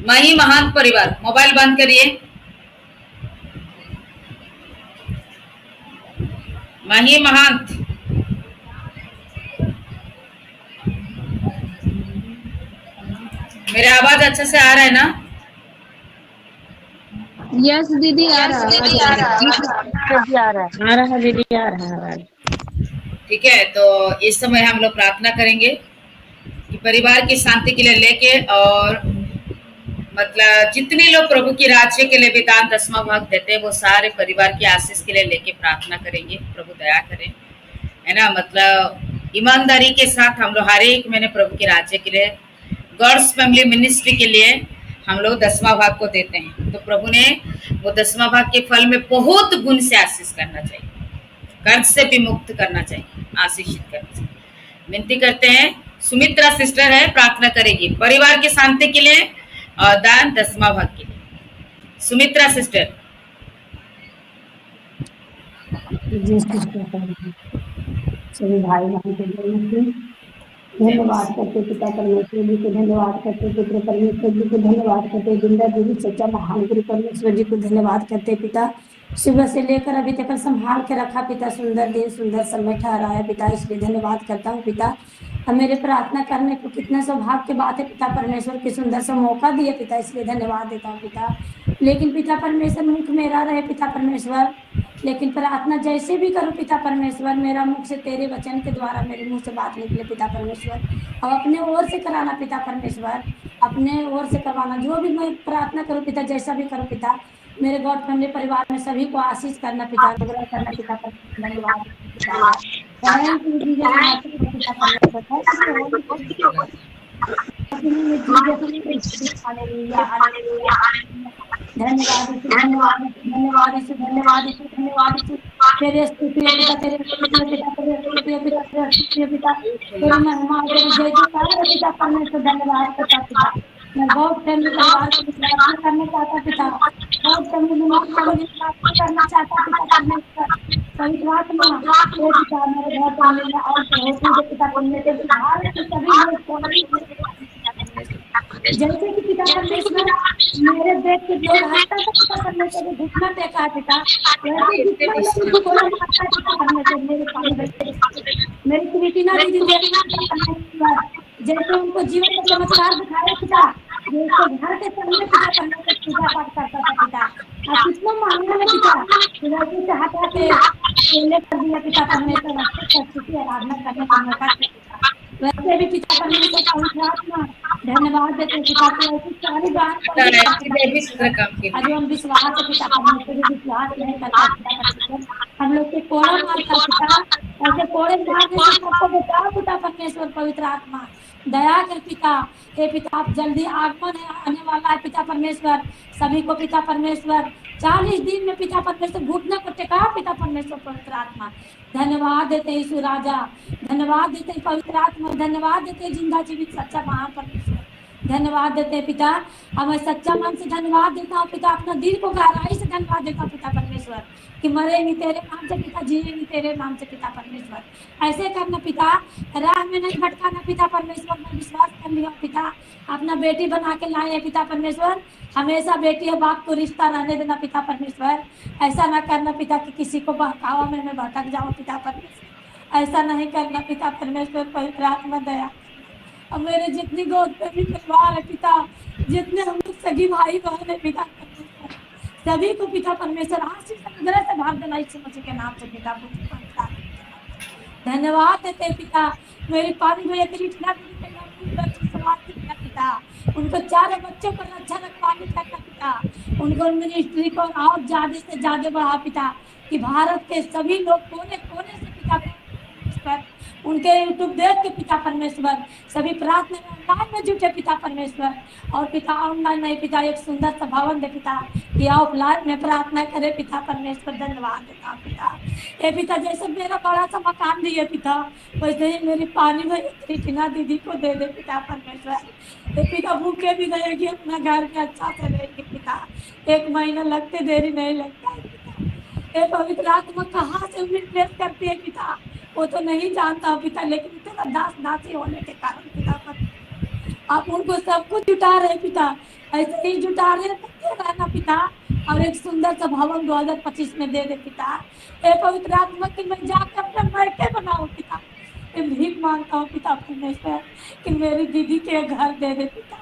मही महांत परिवार, मोबाइल बंद करिए। मही महांत, मेरा आवाज अच्छे से आ रहा है ना? यस दीदी, आ यस रहा दीदी, आवाज आ आ रहा रहा। दीदी, आ रहा है दीदी, आ रहा है आवाज। ठीक है, तो इस समय हम लोग प्रार्थना करेंगे कि परिवार की शांति के लिए लेके, और मतलब जितने लोग प्रभु की राज्य के लिए भी दान दसवां भाग देते हैं, वो सारे परिवार की आशीष के लिए लेके प्रार्थना करेंगे। प्रभु दया करें, है ना। मतलब ईमानदारी के साथ हम लोग हर एक महीने प्रभु के राज्य के लिए, गॉड्स फैमिली मिनिस्ट्री के लिए हम लोग दसवां भाग को देते हैं। तो प्रभु ने वो दसवां भाग के फल में बहुत गुण से आशीष करना चाहिए, कर्ज से भी मुक्त करना चाहिए, आशीषित करना चाहिए। विनती करते हैं, सुमित्रा सिस्टर है, प्रार्थना करेगी परिवार की शांति के लिए और दान दसवां भाग के लिए। सुमित्रा सिस्टर। सभी भाई बहन को धन्यवाद करते, पिता परमेश्वर जी को धन्यवाद करते, पुत्र परमेश्वर जी को धन्यवाद करते, जिंदा देवी सच्चा महान गुरु परमेश्वर जी को धन्यवाद करते। पिता सुबह से लेकर अभी तक संभाल के रखा पिता, सुंदर दिन सुंदर समय ठहराया पिता, इसलिए धन्यवाद करता हूँ पिता। अब मेरे प्रार्थना करने को कितना सौभाग्य की बात है पिता परमेश्वर, की सुंदर सा मौका दिया पिता, इसलिए धन्यवाद देता हूँ पिता। लेकिन पिता परमेश्वर मुख मेरा रहे पिता परमेश्वर, लेकिन प्रार्थना जैसे भी करूं पिता परमेश्वर, मेरा मुख से तेरे वचन के द्वारा मेरे मुंह से बात निकले पिता परमेश्वर। अब अपने ओर से कराना पिता परमेश्वर, अपने ओर से करवाना। जो भी मैं प्रार्थना करूं पिता, जैसा भी करूं पिता, मेरे गॉड फैमिली परिवार में सभी को आशीष करना पिता, अनुग्रह करना पिता परमेश्वर। धन्यवाद पिता, थैंक यू जीसस मसीह पिता परमेश्वर, thank you Holi Jesus, hallelujah hallelujah. धन्यवाद यीशु, धन्यवाद यीशु, धन्यवाद यीशु, धन्यवाद यीशु, धन्यवाद यीशु। तेरे स्तुति है पिता, तेरे स्तुति है पिता, तेरे स्तुति है पिता, तेरे स्तुति है पिता, तेरी महिमा, तेरी जय जयकार है पिता परमेश्वर। धन्यवाद करता पिता। मैं बहुत फैमिली परिवार की प्रार्थना करना चाहता पिता, बहुत फैमिली फैमिली प्रार्थना करना चाहता पिता परमेश्वर। पवित्र आत्मा हे पिता, मेरे घर फैमिली में और होती है पिता परमेश्वर, भारत के सभी लोग पिता परमेश्वर, जैसे कि पिता परमेश्वर मेरे देश के लोग हत्या का पिता परमेश्वर को घुटना टेका पिता, वैसे जितना लोग भी कोड़ा मारता है पिता परमेश्वर, मेरे पानी मेरी कृतिना दीदी परमेश्वर, जैसे उनको जीवन का चमत्कार दिखाया पिता, जो उसके घर के सामने पिता परमेश्वर पूजा पाठ करता था पिता, और कितना मांगने में पिता वैसे से हटा के कर दिया पिता परमेश्वर, अच्छी आराधना करने का मौका पिता। वैसे भी पिता परमेश्वर पवित्र आत्मा धन्यवाद देते पिता को, ऐसी सारी बात आज हम विश्वास है पिता परमेश्वर, विश्वास नहीं करता पिता परमेश्वर, हम लोग के कोड़ा मारता पिता, ऐसे कोड़े मारने से सबको बचाओ पिता परमेश्वर। पवित्र आत्मा दया कर पिता, हे पिता आप जल्दी आगमन आने वाला है पिता परमेश्वर, सभी को पिता परमेश्वर 40 दिन में पिता परमेश्वर घुटने को टेका पिता परमेश्वर। पवित्र आत्मा धन्यवाद देते यीशु राजा, धन्यवाद देते पवित्र आत्मा, धन्यवाद देते जिंदा जीवित सच्चा महान परमेश्वर, धन्यवाद देते पिता। अब मैं सच्चा मन से धन्यवाद देता हूँ पिता, अपना दिल को गहराई से धन्यवाद देता हूँ पिता परमेश्वर, कि मरेंगी तेरे नाम से पिता, जिएंगी तेरे नाम से पिता परमेश्वर। ऐसे करना पिता, राह में नहीं भटकाना पिता परमेश्वर। मैं विश्वास कर लिया पिता, अपना बेटी बना के लाए है पिता परमेश्वर, हमेशा बेटी और बाप को रिश्ता रहने देना पिता परमेश्वर। ऐसा ना करना पिता कि किसी को बहकावा में मैं भटक जाऊँ पिता परमेश्वर, ऐसा नहीं करना पिता परमेश्वर। पवित्र आत्मा दया, अब मेरे जितनी गोद में भी परिवार है पिता, जितने हम लोग सगी भाई बहन है पिता परमेश्वर, सभी को पिता परमेश्वर आशीष अनुग्रह से भाग देना यीशु मसीह के नाम से पिता। धन्यवाद देते पिता, मेरी पानी भैया कृष्णा पिता, उनको 4 बच्चों को अच्छा रखवाने करना पिता, उनको मिनिस्ट्री को और ज्यादा से ज्यादा बढ़ा पिता, कि भारत के सभी लोग कोने कोने से पिता उनके यूट्यूब देख के पिता परमेश्वर सभी प्रार्थना में ऑनलाइन में जुटे पिता परमेश्वर। और पिता ऑनलाइन नहीं पिता, एक सुंदर सा भवन दे पिता, कि ऑफलाइन में प्रार्थना करे पिता परमेश्वर। धन्यवाद देता पिता, ये पिता जैसे मेरा बड़ा सा मकान दिए पिता, वैसे ही मेरी पानी भाई कृष्णा दीदी को दे दे पिता परमेश्वर। ये पिता भूखे भी रहेगी, अपना घर में अच्छा से रहेगी पिता, 1 महीना लगते देरी नहीं लगता है पिता। ये पवित्र आत्मा कहाँ से उम्मीद प्रेस करती है पिता, वो तो नहीं जानता पिता, लेकिन तेरा दास दासी होने के कारण पिता आप उनको सब कुछ जुटा रहे पिता, ऐसे ही जुटा रहे करते रहना पिता। और एक सुंदर सा भवन 2025 में दे दे पिता। हे पवित्र आत्मा की मैं जाके अपना मायके बनाऊं पिता। मैं भीख मांगता हूँ पिता परमेश्वर कि मेरी दीदी के घर दे दे पिता।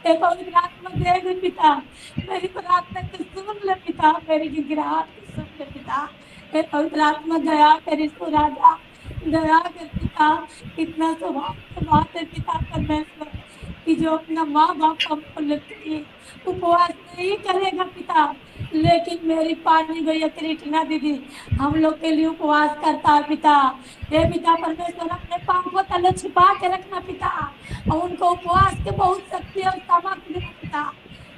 हे पवित्र आत्मा दे दे पिता, मेरी प्रार्थना को सुन ले पिता, मेरी गिड़गिड़ाहट को सुन ले पिता। हे पवित्र आत्मा दया कर इसको राजा, दया कर पिता। इतना सौभाग्य बात है पिता परमेश्वर कि जो अपना माँ बाप हमको लेके उपवास नहीं करेगा पिता, लेकिन मेरी पानी भैया क्रिटिना दीदी हम लोग के लिए उपवास करता है पिता। हे पिता परमेश्वर अपने पापों तले छिपा के रखना पिता, और उनको उपवास के बहुत शक्ति और सामर्थ्य देना पिता।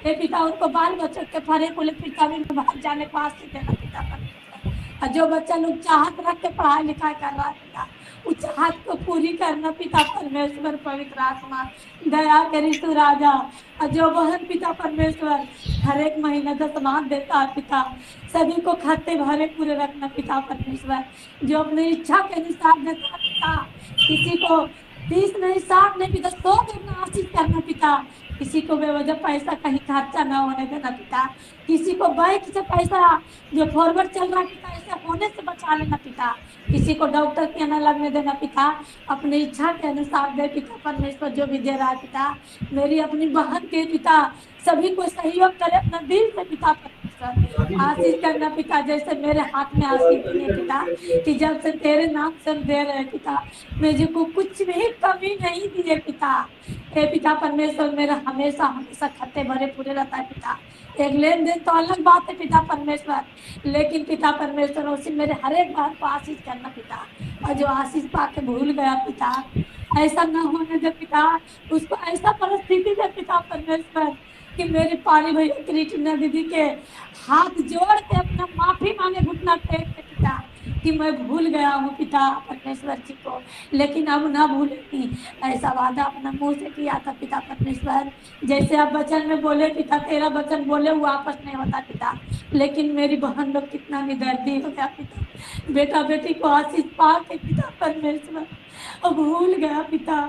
हे पिता उनको बाल बच्चों के फरे फूले पिता में भाग जाने को आशीष देना पिता परमेश्वर। और जो बच्चा लोग चाहत रख के पढ़ाई लिखाई कर रहा है पिता, उस चाहत को पूरी करना पिता परमेश्वर। पवित्र आत्मा दया करी तू राजा। और जो बहन पिता परमेश्वर हर एक महीना 10 देता है पिता, सभी को खाते भरे पूरे रखना पिता परमेश्वर। जो अपनी इच्छा के अनुसार देता पिता, किसी को 30 नहीं 60 नहीं पिता 100 देना आशीष करना पिता। किसी को बेवजह पैसा कहीं खर्चा ना होने देना पिता। किसी को बैंक से पैसा जो फॉरवर्ड चल रहा है पिता, ऐसे होने से बचा लेना पिता। किसी को डॉक्टर के ना लगने देना पिता, अपनी इच्छा के अनुसार दे पिता परमेश्वर। जो भी दे रहा है पिता, मेरी अपनी बहन के पिता सभी को सहयोग करे अपना दिल से पिता परमेश्वर। आशीष करना पिता, जैसे मेरे हाथ में आशीष दिए पिता, कि जब से तेरे नाम से हम दे रहे पिता, मुझे को कुछ भी कमी नहीं दिए पिता। हे पिता परमेश्वर मेरा हमेशा हमेशा खत्ते भरे पूरे रहता है पिता। एक लेन देन तो अलग बात है पिता परमेश्वर, लेकिन पिता परमेश्वर उसी मेरे हर एक बात को आशीष करना पिता। और जो आशीष पाके भूल गया पिता, ऐसा न होने दे पिता, उसको ऐसा परिस्थिति दे पिता परमेश्वर कि मेरे पानी भैया क्रिटिना दीदी के हाथ जोड़ के अपना माफी मांगे घुटना टेक के पिता, कि मैं भूल गया हूँ पिता परमेश्वर जी को, लेकिन अब ना भूलेगी। ऐसा वादा अपना मुंह से किया था पिता परमेश्वर। जैसे आप वचन में बोले पिता, तेरा वचन बोले वो वापस नहीं होता पिता, लेकिन मेरी बहन लोग कितना निदर्दी हो गया पिता, बेटा बेटी को आशीष पा के पिता परमेश्वर अब भूल गया पिता।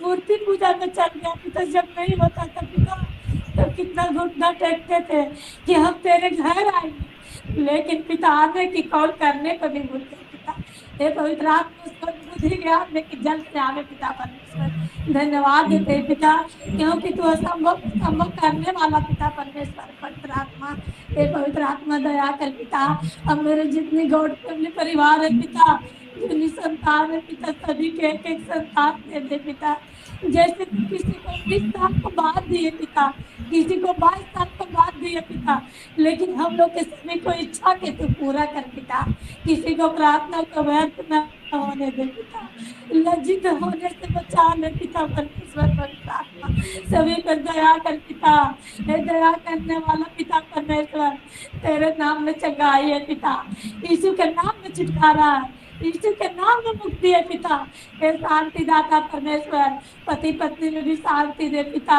मूर्ति पूजा में चल गया पिता, जब नहीं होता था पिता तो कितना घुटना टेकते थे कि हम तेरे घर आएंगे, लेकिन पिता आने की कॉल करने को भी भूल गए पिता। हे पवित्र आत्मा उसको बुद्धि ज्ञान दे कि जल्द से आवे पिता परमेश्वर। धन्यवाद देते पिता, क्योंकि तू असंभव संभव करने वाला पिता परमेश्वर। पवित्र आत्मा, हे पवित्र आत्मा दया कर पिता। अब मेरे जितनी गॉड फैमिली परिवार है पिता, जितनी संतान है पिता, सभी के एक एक संतान दे दे पिता। जैसे तू किसी को 20 साल को बाद दिए पिता, किसी को 22 साल को बाद दिए पिता, लेकिन हम लोग के सभी को इच्छा के तू पूरा कर पिता। किसी को प्रार्थना को व्यर्थ न होने दे पिता, लज्जित होने से बचा ले पिता परमेश्वर। पवित्र आत्मा सभी पर दया कर पिता, हे दया करने वाला पिता परमेश्वर। तेरे नाम में चंगाई है पिता, यीशु के नाम में छुटकारा है, यीशु के नाम में मुक्ति है पिता। हे शांति दाता परमेश्वर, पति पत्नी में भी शांति दे पिता।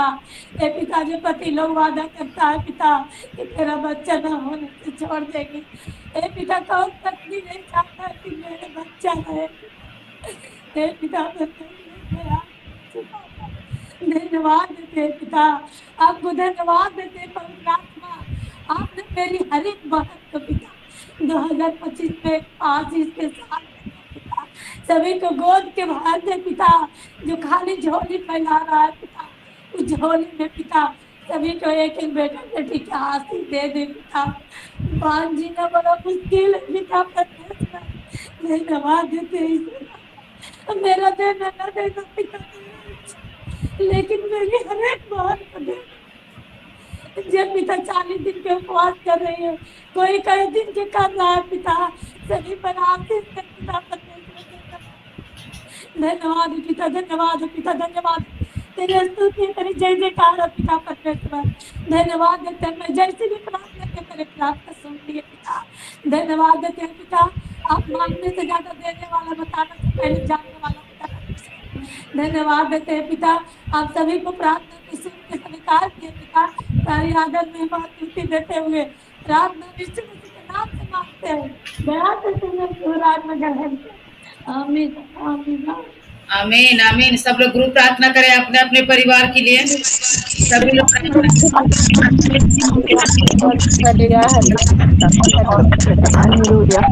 हे पिता, जो पति लोग वादा करता है पिता कि तेरा बच्चा ना होने से छोड़ देगी, हे पिता कौन पत्नी नहीं चाहता कि मेरे बच्चा रहे। हे पिता धन्यवाद देते पिता, आपको धन्यवाद देते पवित्र आत्मा। आपने मेरी हर एक बहन को पिता 2025 में आशीष के साथ पिता, सभी को गोद के भर दे पिता। जो खाली झोली फैला रहा है पिता, उस झोली में पिता सभी को एक एक बेटा बेटी के आशीष दे दे पिता। बांध जीना बड़ा मुश्किल है पिता परमेश्वर, धन्यवाद देते मेरा देना न देना पिता, लेकिन मेरी हर एक बात को दे। जब पिता 40 दिन के उपवास कर रही है, कोई कई दिन के कर रहा है पिता, सभी पर आशीष कर पिता परमेश्वर। धन्यवाद पिता, धन्यवाद पिता, धन्यवाद। तेरे स्तुति तेरी जय जयकार पिता परमेश्वर। धन्यवाद देते हैं, मैं जैसे भी प्रार्थना के मेरे प्रार्थना सुन लिए पिता। धन्यवाद देते हैं पिता, आप मांगने से ज्यादा देने वाला, बताने से पहले जानने वाला पिता परमेश्वर। धन्यवाद देते हैं पिता, आप सभी को प्रार्थना की सुन के स्वीकार किए पिता। सारी आदर में स्तुति देते हुए प्रार्थना यीशु मसीह के नाम से मांगते हैं, दया से सुनो राज में गढ़। आमीन आमीन। आमीन आमीन। सब लोग ग्रुप प्रार्थना करें अपने अपने परिवार के लिए, सभी लोग Hallelujah.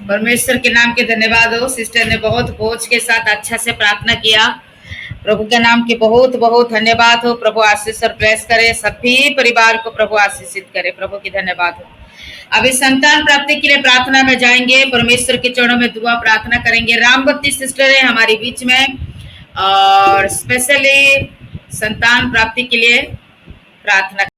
परमेश्वर के नाम के धन्यवाद हो। सिस्टर ने बहुत बोझ के साथ अच्छा से प्रार्थना किया। प्रभु के नाम के बहुत बहुत धन्यवाद हो। प्रभु आशीष और ब्लेस करे, सभी परिवार को प्रभु आशीषित करे। प्रभु की धन्यवाद हो। अभी संतान प्राप्ति के लिए प्रार्थना में जाएंगे, परमेश्वर के चरणों में दुआ प्रार्थना करेंगे। रामबत्ती सिस्टर है हमारे बीच में और स्पेशली संतान प्राप्ति के लिए प्रार्थना